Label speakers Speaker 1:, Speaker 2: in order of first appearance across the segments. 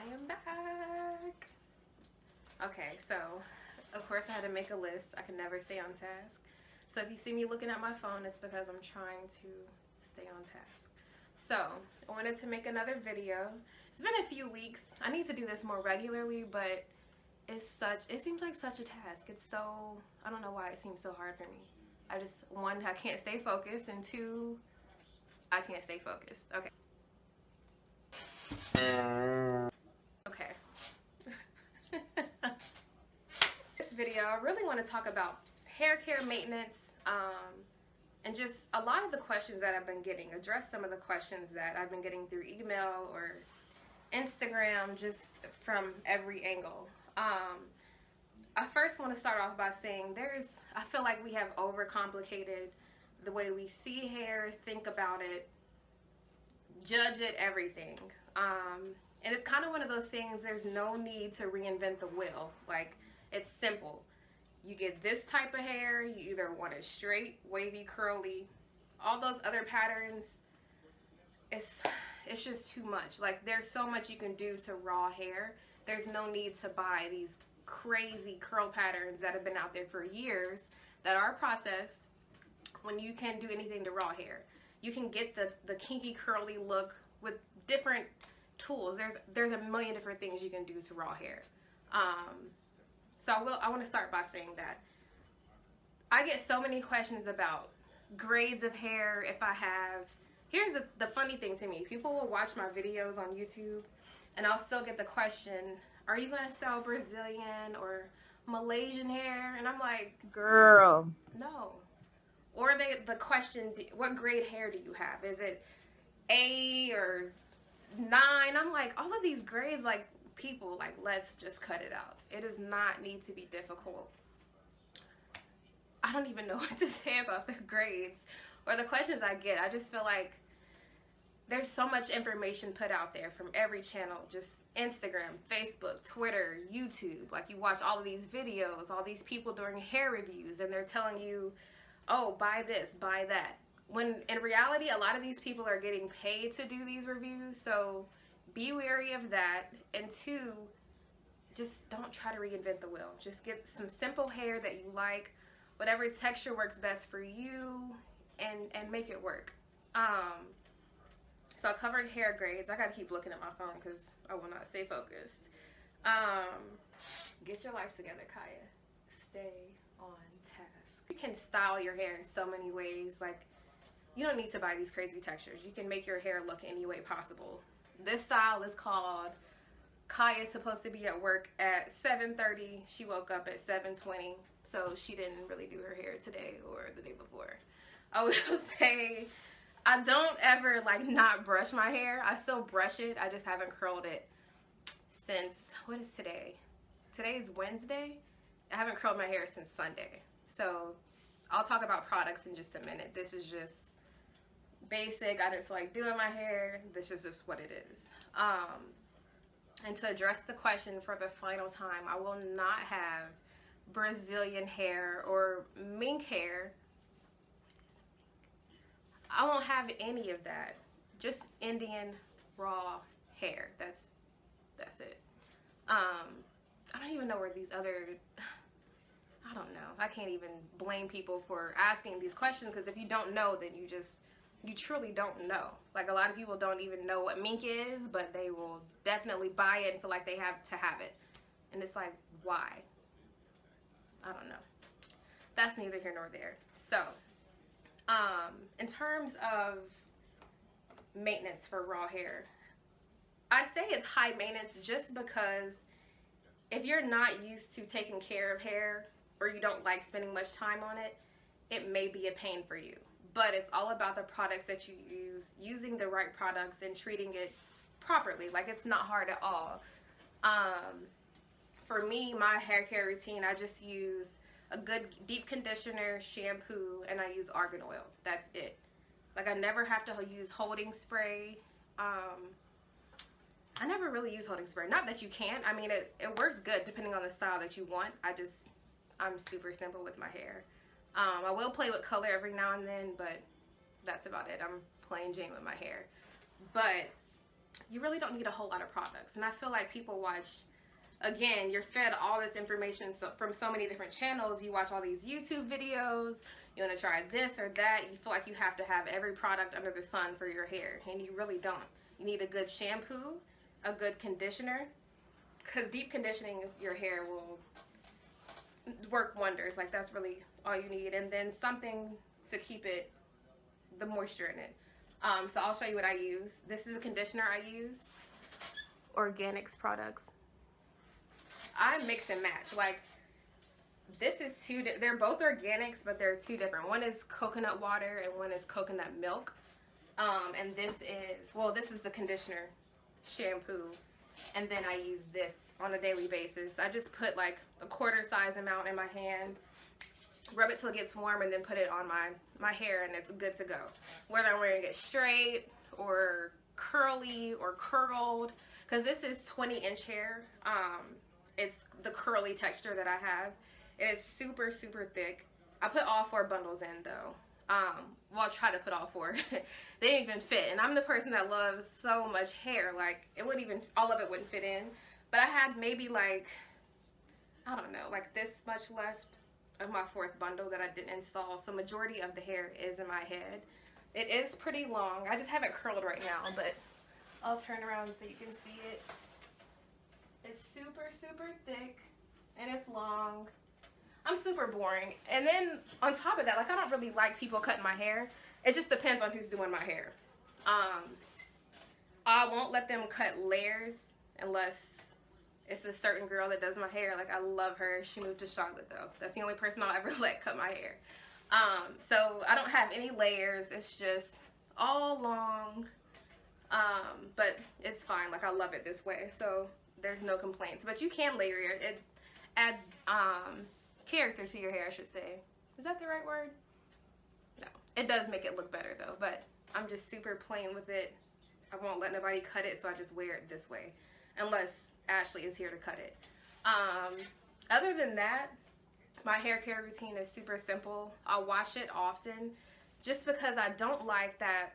Speaker 1: I am back. Okay, so of course I had to make a list. I can never stay on task. So if you see me looking at my phone, it's because I'm trying to stay on task. So I wanted to make another video. It's been a few weeks. I need to do this more regularly, but it seems like such a task. It's so, I don't know why it seems so hard for me. One, I can't stay focused, and two, I can't stay focused. Okay. Okay. This video, I really want to talk about hair care maintenance, and just a lot of the questions that I've been getting, address some of the questions that I've been getting through email or Instagram, just from every angle. I first want to start off by saying I feel like we have overcomplicated the way we see hair, think about it, judge it, everything. And it's kind of one of those things, there's no need to reinvent the wheel. Like, it's simple. You get this type of hair, you either want it straight, wavy, curly, all those other patterns, it's just too much. Like, there's so much you can do to raw hair. There's no need to buy these crazy curl patterns that have been out there for years that are processed when you can do anything to raw hair. You can get the kinky curly look with different tools. There's a million different things you can do to raw hair. So I want to start by saying that I get so many questions about grades of hair. Here's the funny thing to me. People will watch my videos on YouTube and I'll still get the question, are you going to sell Brazilian or Malaysian hair? And I'm like,
Speaker 2: girl,
Speaker 1: no. Or the question, what grade hair do you have? Is it A or 9? I'm like, all of these grades, like, people, like, let's just cut it out. It does not need to be difficult. I don't even know what to say about the grades or the questions I get. I just feel like there's so much information put out there from every channel, just Instagram, Facebook, Twitter, YouTube. Like, you watch all of these videos, all these people doing hair reviews, and they're telling you, oh, buy this, buy that. When in reality, a lot of these people are getting paid to do these reviews, so be wary of that. And two, just don't try to reinvent the wheel. Just get some simple hair that you like, whatever texture works best for you, and make it work. So I covered hair grades. I gotta keep looking at my phone because I will not stay focused. Get your life together, Kaya. Stay on task. You can style your hair in so many ways. Like, you don't need to buy these crazy textures. You can make your hair look any way possible. This style is called, Kaya's supposed to be at work at 7:30. She woke up at 7:20, so she didn't really do her hair today or the day before. I will say, I don't ever, like, not brush my hair. I still brush it. I just haven't curled it since, what is today? Today is Wednesday. I haven't curled my hair since Sunday. So I'll talk about products in just a minute. This is just basic. I didn't feel like doing my hair. This is just what it is. And to address the question for the final time, I will not have Brazilian hair or mink hair. I won't have any of that. Just Indian raw hair. That's it. I don't even know where these other, I don't know. I can't even blame people for asking these questions, because if you don't know, then you truly don't know. Like, a lot of people don't even know what mink is, but they will definitely buy it and feel like they have to have it. And it's like, why? I don't know. That's neither here nor there. So, in terms of maintenance for raw hair, I say it's high maintenance just because if you're not used to taking care of hair, or you don't like spending much time on it, it may be a pain for you. But it's all about the products that you use, using the right products and treating it properly. Like, it's not hard at all. For me, my hair care routine, I just use a good deep conditioner, shampoo, and I use argan oil. That's it. Like, I never have to use holding spray. I never really use holding spray. Not that you can't. I mean, it works good depending on the style that you want. I'm super simple with my hair. I will play with color every now and then, but that's about it. I'm plain Jane with my hair. But you really don't need a whole lot of products. And I feel like people watch, again, you're fed all this information from so many different channels. You watch all these YouTube videos, you want to try this or that. You feel like you have to have every product under the sun for your hair, and you really don't. You need a good shampoo, a good conditioner, because deep conditioning your hair will work wonders. Like, that's really all you need. And then something to keep it, the moisture in it. So I'll show you what I use. This is a conditioner I use. Organics products. I mix and match. Like, this is they're both organics, but they're two different. One is coconut water and one is coconut milk. And this is the conditioner shampoo. And then I use this on a daily basis. I just put like a quarter size amount in my hand, rub it till it gets warm, and then put it on my hair, and it's good to go. Whether I'm wearing it straight or curly or curled, because this is 20-inch hair. It's the curly texture that I have. It is super, super thick. I put all 4 bundles in though. Well, I'll try to put all 4. They didn't even fit, and I'm the person that loves so much hair. Like, it wouldn't even, all of it wouldn't fit in. But I had maybe like, I don't know, like this much left of my 4th bundle that I didn't install. So majority of the hair is in my head. It is pretty long. I just have it curled right now, but I'll turn around so you can see it. It's super, super thick, and it's long. I'm super boring. And then on top of that, like, I don't really like people cutting my hair. It just depends on who's doing my hair. I won't let them cut layers unless it's a certain girl that does my hair. Like, I love her. She moved to Charlotte though. That's the only person I'll ever let cut my hair. So I don't have any layers. It's just all long. But it's fine. Like, I love it this way. So there's no complaints. But you can layer it. It adds character to your hair, I should say. Is that the right word? No. It does make it look better though, but I'm just super plain with it. I won't let nobody cut it, so I just wear it this way. Unless Ashley is here to cut it. Other than that, my hair care routine is super simple. I'll wash it often just because I don't like that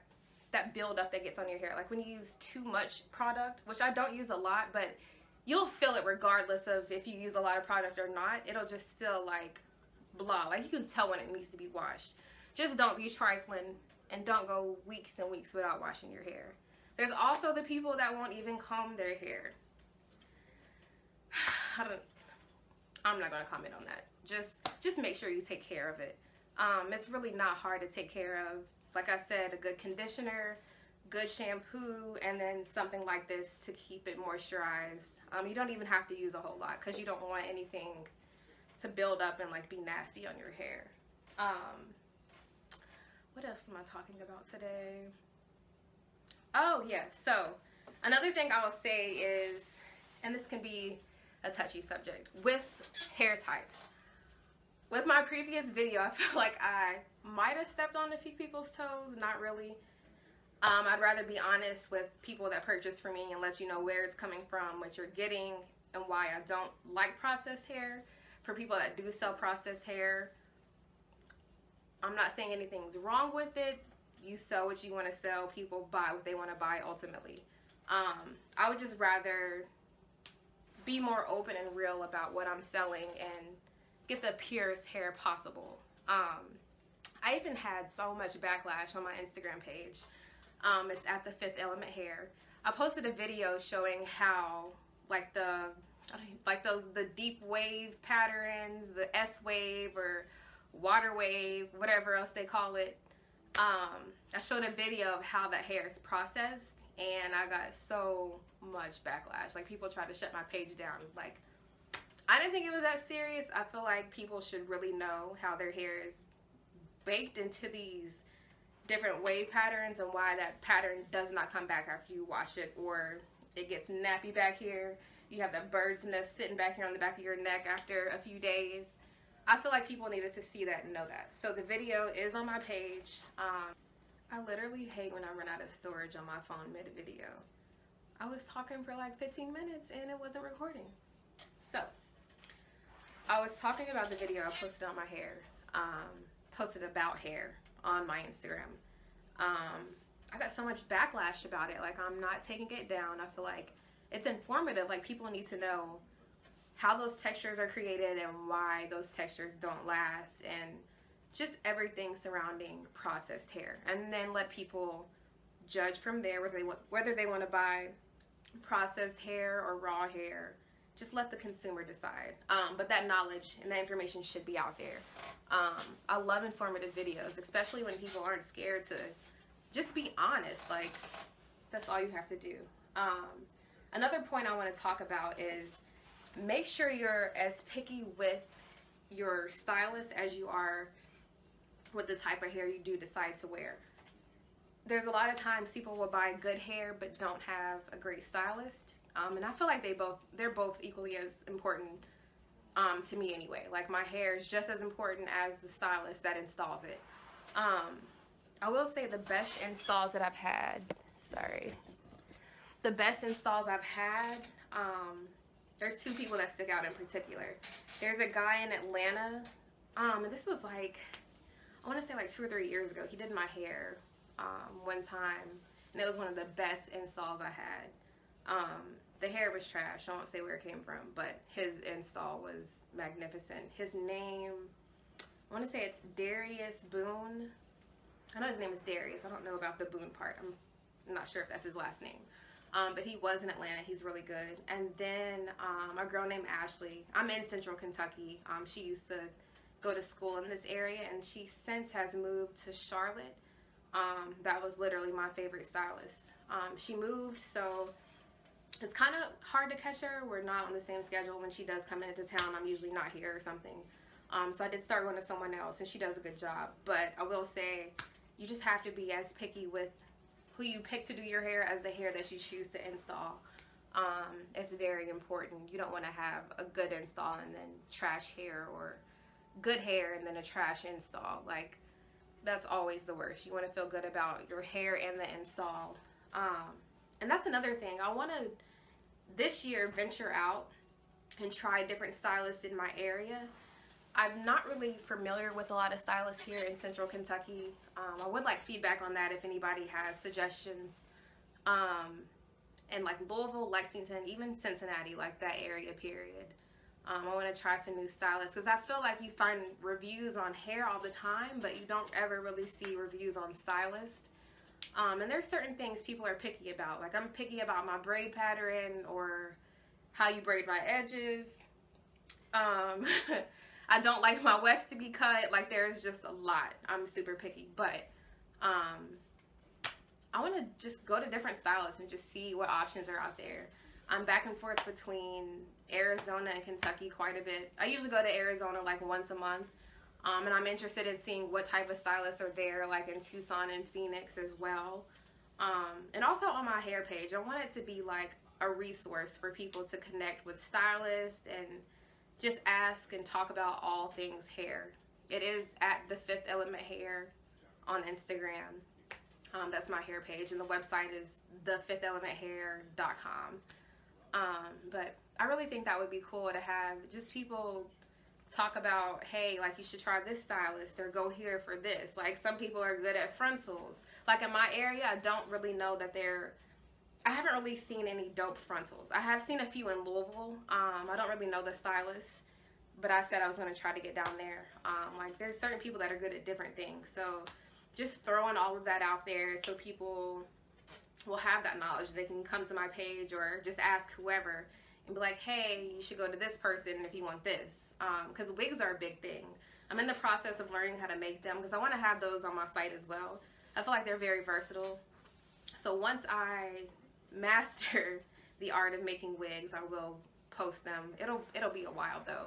Speaker 1: buildup that gets on your hair. Like, when you use too much product, which I don't use a lot, but you'll feel it regardless of if you use a lot of product or not. It'll just feel like blah. Like, you can tell when it needs to be washed. Just don't be trifling, and don't go weeks and weeks without washing your hair. There's also the people that won't even comb their hair. I'm not going to comment on that. Just make sure you take care of it. It's really not hard to take care of. Like I said, a good conditioner, good shampoo, and then something like this to keep it moisturized. You don't even have to use a whole lot because you don't want anything to build up and like be nasty on your hair. What else am I talking about today? Oh yeah, so another thing I will say is, and this can be a touchy subject, with hair types. With my previous video, I feel like I might have stepped on a few people's toes. Not really. I'd rather be honest with people that purchase from me and let you know where it's coming from, what you're getting, and why I don't like processed hair. For people that do sell processed hair, I'm not saying anything's wrong with it. You sell what you want to sell. People buy what they want to buy ultimately. I would just rather be more open and real about what I'm selling and get the purest hair possible. I even had so much backlash on my Instagram page. It's at the 5th Element Hair. I posted a video showing how like the deep wave patterns, the S wave or water wave, whatever else they call it. I showed a video of how that hair is processed, and I got so much backlash. Like, people tried to shut my page down. Like, I didn't think it was that serious. I feel like people should really know how their hair is baked into these different wave patterns and why that pattern does not come back after you wash it, or it gets nappy back here. You have that bird's nest sitting back here on the back of your neck after a few days. I feel like people needed to see that and know that. So the video is on my page. I literally hate when I run out of storage on my phone mid-video. I was talking for like 15 minutes and it wasn't recording. So, I was talking about the video I posted on my hair. Posted about hair on my Instagram. I got so much backlash about it. Like, I'm not taking it down. I feel like it's informative. Like, people need to know how those textures are created and why those textures don't last, and just everything surrounding processed hair. And then let people judge from there whether they want to buy processed hair or raw hair. Just let the consumer decide. But that knowledge and that information should be out there. I love informative videos, especially when people aren't scared to just be honest. Like, that's all you have to do. Another point I want to talk about is make sure you're as picky with your stylist as you are with the type of hair you do decide to wear. There's a lot of times people will buy good hair but don't have a great stylist. And I feel like they're both equally as important to me anyway. Like, my hair is just as important as the stylist that installs it. I will say the best installs that I've had, there's two people that stick out in particular. There's a guy in Atlanta, and this was like, I want to say like 2 or 3 years ago. He did my hair one time, and it was one of the best installs I had. The hair was trash. I won't say where it came from, but his install was magnificent. His name, I want to say it's Darius Boone. I know his name is Darius. I don't know about the Boone part. I'm not sure if that's his last name. But he was in Atlanta. He's really good. And then a girl named Ashley. I'm in Central Kentucky. She used to go to school in this area, and she since has moved to Charlotte. That was literally my favorite stylist. She moved, so it's kind of hard to catch her. We're not on the same schedule. When she does come into town, I'm usually not here or something. So I did start going to someone else, and she does a good job. But I will say, you just have to be as picky with who you pick to do your hair as the hair that you choose to install. It's very important. You don't want to have a good install and then trash hair, or good hair and then a trash install. Like, that's always the worst. You want to feel good about your hair and the install. And that's another thing. I want to, this year, venture out and try different stylists in my area. I'm not really familiar with a lot of stylists here in Central Kentucky. I would like feedback on that if anybody has suggestions. And like Louisville, Lexington, even Cincinnati, like that area period. I want to try some new stylists, because I feel like you find reviews on hair all the time, but you don't ever really see reviews on stylists. And there's certain things people are picky about. Like, I'm picky about my braid pattern or how you braid my edges. I don't like my wefts to be cut. Like, there's just a lot. I'm super picky. But I want to just go to different stylists and just see what options are out there. I'm back and forth between Arizona and Kentucky quite a bit. I usually go to Arizona like once a month. And I'm interested in seeing what type of stylists are there, like in Tucson and Phoenix as well. And also on my hair page, I want it to be like a resource for people to connect with stylists and just ask and talk about all things hair. It is at The Fifth Element Hair on Instagram. That's my hair page, and the website is thefifthelementhair.com. But I really think that would be cool to have just people talk about, hey, like, you should try this stylist, or go here for this. Like, some people are good at frontals. Like, in my area, I don't really know that I haven't really seen any dope frontals. I have seen a few in Louisville. I don't really know the stylist, but I said I was going to try to get down there. Like, there's certain people that are good at different things. So just throwing all of that out there so people will have that knowledge. They can come to my page or just ask whoever and be like, hey, you should go to this person if you want this. Because wigs are a big thing. I'm in the process of learning how to make them, because I want to have those on my site as well. I feel like they're very versatile. So once I master the art of making wigs, I will post them. It'll be a while though.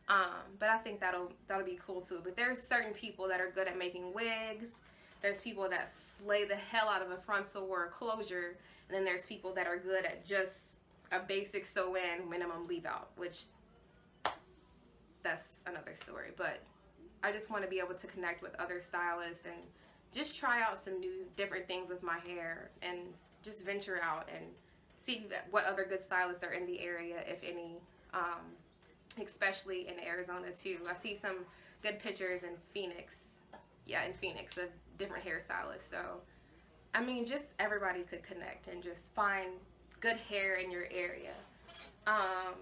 Speaker 1: But I think that'll be cool too. But there's certain people that are good at making wigs. There's people that slay the hell out of a frontal or a closure, and then there's people that are good at just a basic sew-in minimum leave-out, which that's another story. But I just want to be able to connect with other stylists and just try out some new different things with my hair, and just venture out and see what other good stylists are in the area, if any, especially in Arizona too. I see some good pictures in Phoenix, of different hairstylists. So I mean, just everybody could connect and just find good hair in your area. Um,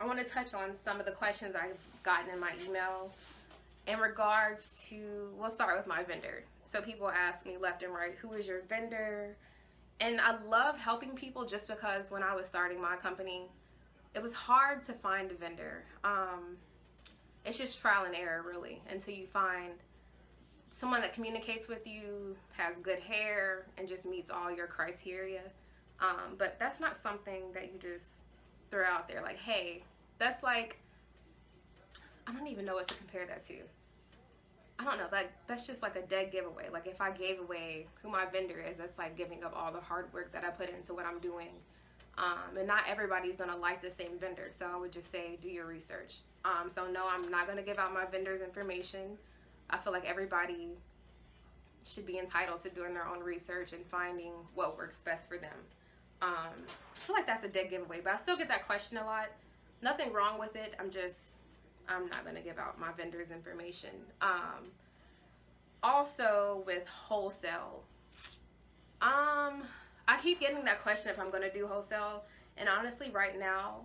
Speaker 1: I want to touch on some of the questions I've gotten in my email in regards to, we'll start with my vendor. So people ask me left and right, who is your vendor? And I love helping people just because when I was starting my company, it was hard to find a vendor. It's just trial and error, really, until you find someone that communicates with you, has good hair, and just meets all your criteria. But that's not something that you just throw out there like, hey, that's like, I don't even know what to compare that to. I don't know, like, that's just like a dead giveaway. Like, if I gave away who my vendor is, that's like giving up all the hard work that I put into what I'm doing. And not everybody's gonna like the same vendor, so I would just say do your research. So no, I'm not gonna give out my vendor's information. I feel like everybody should be entitled to doing their own research and finding what works best for them. I feel like that's a dead giveaway, but I still get that question a lot. Nothing wrong with it. I'm not going to give out my vendor's information. Also with wholesale, I keep getting that question if I'm going to do wholesale, and honestly right now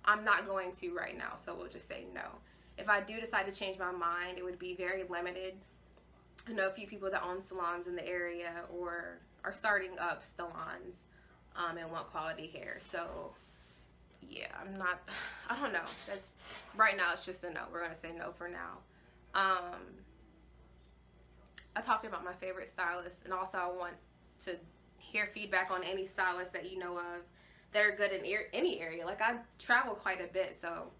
Speaker 1: I'm not going to right now, so we'll just say no. If I do decide to change my mind, it would be very limited. I know a few people that own salons in the area or are starting up salons and want quality hair. So yeah, I don't know. That's right now, it's just a no. We're gonna say no for now. I talked about my favorite stylists, and also I want to hear feedback on any stylists that you know of that are good in any area. Like, I travel quite a bit, so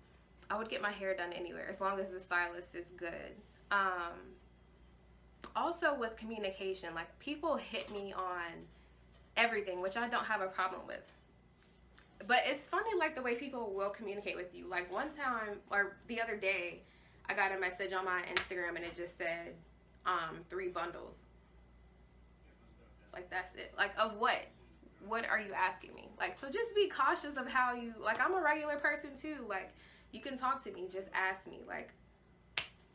Speaker 1: I would get my hair done anywhere as long as the stylist is good. Also with communication, like, people hit me on everything, which I don't have a problem with. But it's funny, like, the way people will communicate with you. Like, one time, or the other day, I got a message on my Instagram and it just said 3 bundles. Like, that's it. Like, of what? What are you asking me? Like, so just be cautious of how you, like, I'm a regular person too. Like, you can talk to me, just ask me. Like,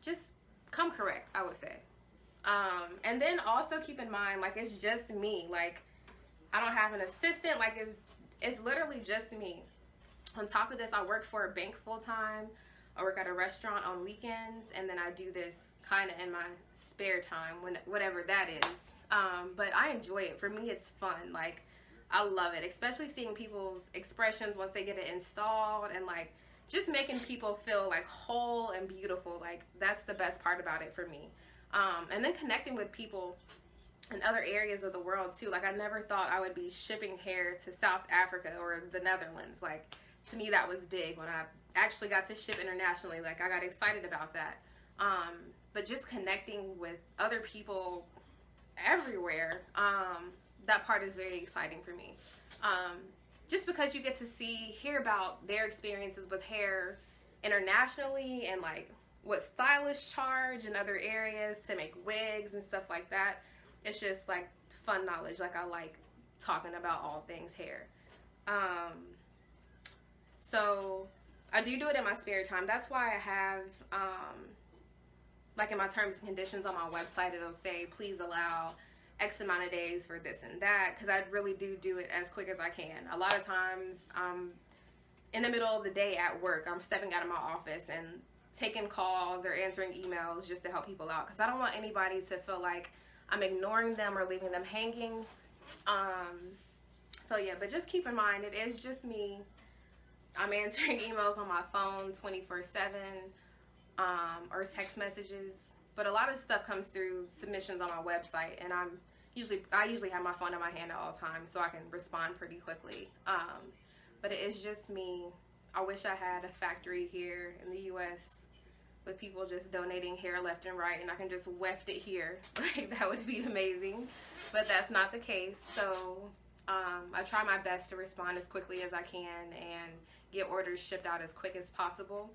Speaker 1: just come correct, I would say. And then also keep in mind, like, it's just me. Like, I don't have an assistant. Like, it's literally just me. On top of this, I work for a bank full time. I work at a restaurant on weekends, and then I do this kind of in my spare time, whatever that is. But I enjoy it. For me, it's fun. Like, I love it, especially seeing people's expressions once they get it installed, and like just making people feel like whole and beautiful. Like, that's the best part about it for me. And then connecting with people in other areas of the world too. Like, I never thought I would be shipping hair to South Africa or the Netherlands. Like, to me, that was big when I actually got to ship internationally. Like, I got excited about that. But just connecting with other people everywhere, that part is very exciting for me. Just because you get to hear about their experiences with hair internationally, and like what stylists charge in other areas to make wigs and stuff like that. It's just like fun knowledge. Like, I like talking about all things hair. So I do it in my spare time. That's why I have, like, in my terms and conditions on my website, it'll say, please allow X amount of days for this and that, because I really do it as quick as I can. A lot of times, in the middle of the day at work, I'm stepping out of my office and taking calls or answering emails just to help people out, because I don't want anybody to feel like I'm ignoring them or leaving them hanging. So yeah, but just keep in mind, it is just me. I'm answering emails on my phone 24/7, or text messages, but a lot of stuff comes through submissions on my website, and I usually have my phone in my hand at all times, so I can respond pretty quickly. But it is just me. I wish I had a factory here in the U.S. with people just donating hair left and right, and I can just weft it here. Like, that would be amazing, but that's not the case. So I try my best to respond as quickly as I can and get orders shipped out as quick as possible.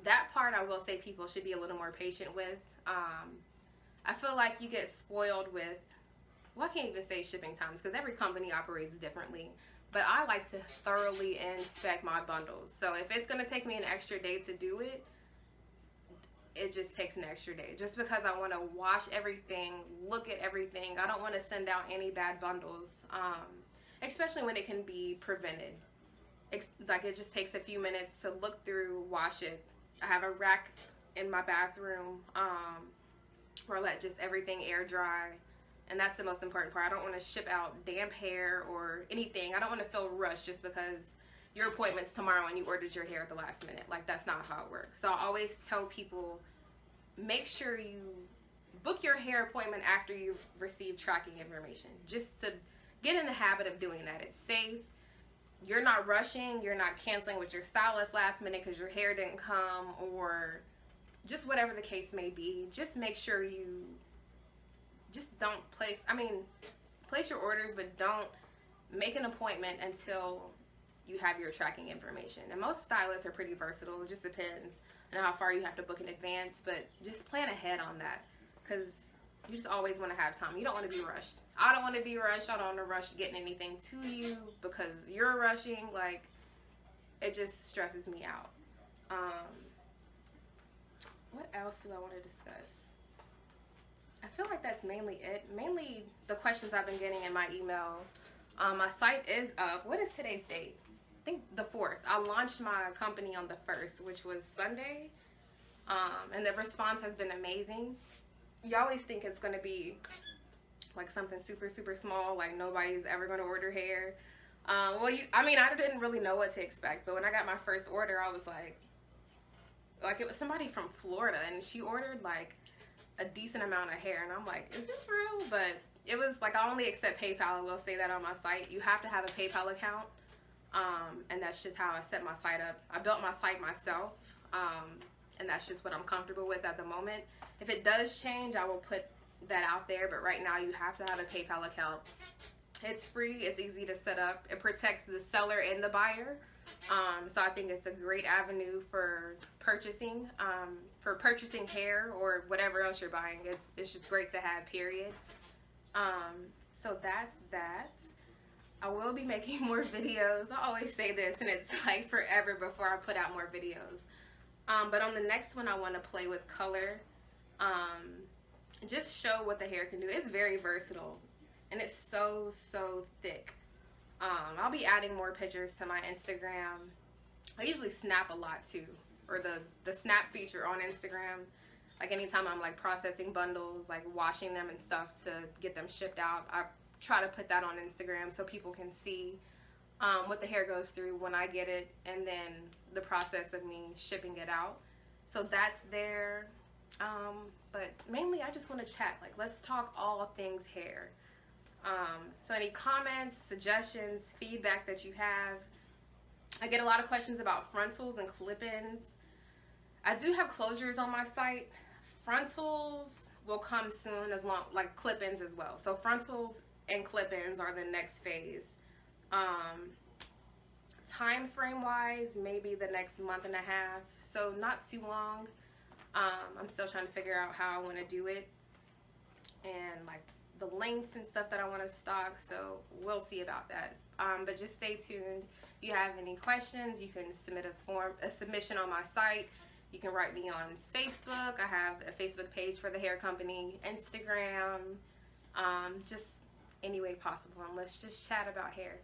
Speaker 1: That part, I will say, people should be a little more patient with. I feel like you get spoiled with, well, I can't even say shipping times, because every company operates differently. But I like to thoroughly inspect my bundles. So if it's going to take me an extra day to do it, it just takes an extra day. Just because I want to wash everything, look at everything. I don't want to send out any bad bundles, especially when it can be prevented. Like, it just takes a few minutes to look through, wash it. I have a rack in my bathroom where I let just everything air dry. And that's the most important part. I don't want to ship out damp hair or anything. I don't want to feel rushed just because your appointment's tomorrow and you ordered your hair at the last minute. Like, that's not how it works. So I always tell people, make sure you book your hair appointment after you've received tracking information, just to get in the habit of doing that. It's safe. You're not rushing. You're not canceling with your stylist last minute because your hair didn't come, or just whatever the case may be. Just make sure you just don't place your orders, but don't make an appointment until you have your tracking information. And most stylists are pretty versatile. It just depends on how far you have to book in advance, but just plan ahead on that, because you just always want to have time. You don't want to be rushed. I don't want to be rushed. I don't want to rush getting anything to you because you're rushing. Like, it just stresses me out. What else do I want to discuss? I feel like that's mainly it. Mainly the questions I've been getting in my email. My site is up. What is today's date? I think the 4th. I launched my company on the 1st, which was Sunday. And the response has been amazing. You always think it's going to be like something super, super small, like nobody's ever going to order hair. I didn't really know what to expect, but when I got my first order, I was like it was somebody from Florida, and she ordered like a decent amount of hair, and I'm like, is this real? But it was like, I only accept PayPal. I will say that on my site. You have to have a PayPal account, and that's just how I set my site up. I built my site myself, and that's just what I'm comfortable with at the moment. If it does change, I will put that out there, but right now you have to have a PayPal account. It's free, it's easy to set up, it protects the seller and the buyer, so I think it's a great avenue for purchasing hair or whatever else you're buying. It's just great to have, period. So that's that. I will be making more videos. I always say this, and it's like forever before I put out more videos. But on the next one, I want to play with color. Just show what the hair can do. It's very versatile, and it's so, so thick. I'll be adding more pictures to my Instagram. I usually snap a lot too, or the snap feature on Instagram. Like, anytime I'm like processing bundles, like washing them and stuff to get them shipped out, I try to put that on Instagram so people can see what the hair goes through when I get it, and then the process of me shipping it out. So that's there. But mainly I just want to chat. Like, let's talk all things hair. So any comments, suggestions, feedback that you have. I get a lot of questions about frontals and clip-ins. I do have closures on my site. Frontals will come soon, as long like clip-ins as well. So frontals and clip-ins are the next phase. Time frame wise, maybe the next month and a half. So not too long. I'm still trying to figure out how I want to do it, and like the lengths and stuff that I want to stock, so we'll see about that. But just stay tuned. If you have any questions, you can submit a submission on my site. You can write me on Facebook. I have a Facebook page for the hair company, Instagram, just any way possible, and let's just chat about hair.